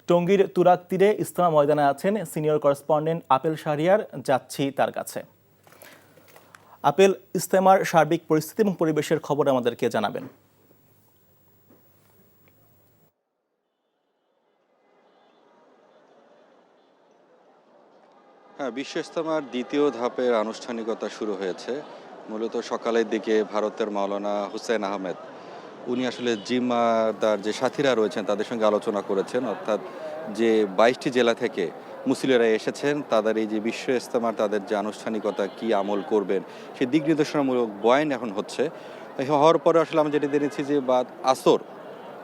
টঙ্গীর তুরাগ তীরে ইজতেমা ময়দানে আছেন সিনিয়র করেসপন্ডেন্ট আপেল শাহরিয়ার। যাচ্ছি তার কাছে। আপেল, ইজতেমার সার্বিক পরিস্থিতি এবং পরিবেশের খবর আমাদেরকে জানাবেন। হ্যাঁ, বিশ্ব ইজতেমার দ্বিতীয় ধাপের আনুষ্ঠানিকতা শুরু হয়েছে। মূলত সকালের দিকে ভারতের মাওলানা হুসেন আহমেদ উনি আসলে জিম্মাদার যে সাথীরা রয়েছেন তাদের সঙ্গে আলোচনা করেছেন, অর্থাৎ যে 22টি জেলা থেকে মুসলিরা এসেছেন তাদের এই যে বিশ্ব ইজতেমার তাদের যে আনুষ্ঠানিকতা কি আমল করবেন সেই দিক নির্দেশনামূলক বয়ান এখন হচ্ছে। হওয়ার পরে আসলে আমি যেটা জেনেছি যে বাদ আসর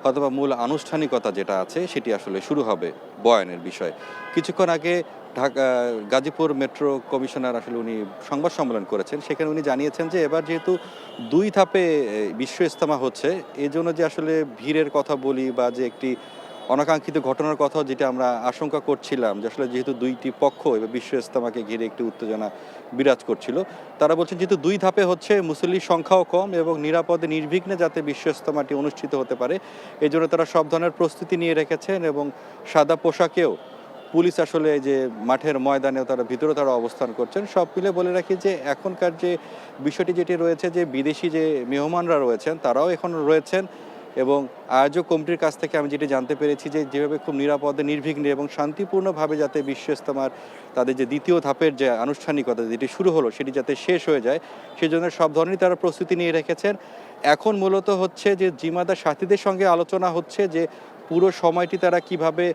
অথবা মূল আনুষ্ঠানিকতা যেটা আছে সেটি আসলে শুরু হবে বয়ানের বিষয়। কিছুক্ষণ আগে ঢাকা গাজীপুর মেট্রো কমিশনার আসলে উনি সংবাদ সম্মেলন করেছেন, সেখানে উনি জানিয়েছেন যে এবার যেহেতু দুই ধাপে বিশ্ব ইজতেমা হচ্ছে, এই জন্য যে আসলে ভিড়ের কথা বলি বা যে একটি অনাকাঙ্ক্ষিত ঘটনার কথা যেটা আমরা আশঙ্কা করছিলাম যে আসলে যেহেতু দুইটি পক্ষ এবার বিশ্ব ইজতেমাকে ঘিরে একটি উত্তেজনা বিরাজ করছিল, তারা বলছেন যেহেতু দুই ধাপে হচ্ছে মুসল্লির সংখ্যাও কম এবং নিরাপদে নির্বিঘ্নে যাতে বিশ্ব ইজতেমাটি অনুষ্ঠিত হতে পারে এই জন্য তারা সব ধরনের প্রস্তুতি নিয়ে রেখেছেন এবং সাদা পোশাকেও পুলিশ আসলে যে মাঠের ময়দানেও তারা ভিতরে তারা অবস্থান করছেন। সব মিলে বলে রাখি যে এখনকার যে বিষয়টি যেটি রয়েছে যে বিদেশি যে মেহমানরা রয়েছেন তারাও এখন রয়েছেন এবং আয়োজক কমিটির কাছ থেকে আমি যেটি জানতে পেরেছি যে যেভাবে খুব নিরাপদে নির্বিঘ্নে এবং শান্তিপূর্ণভাবে যাতে বিশ্ব ইজতেমার তাদের যে দ্বিতীয় ধাপের যে আনুষ্ঠানিকতা যেটি শুরু হলো সেটি যাতে শেষ হয়ে যায় সেই জন্য সব ধরনের তারা প্রস্তুতি নিয়ে রেখেছেন। এখন মূলত হচ্ছে যে জিম্মাদার সাথীদের সঙ্গে আলোচনা হচ্ছে যে পুরো সময়টি তারা কিভাবে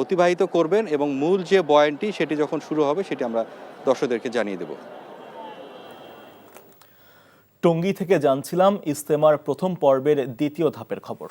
অতিবাহিত করবেন এবং মূল যে বয়ানটি সেটি যখন শুরু হবে সেটি আমরা দর্শকদেরকে জানিয়ে দেব। টঙ্গী থেকে জানছিলাম ইজতেমার প্রথম পর্বের দ্বিতীয় ধাপের খবর।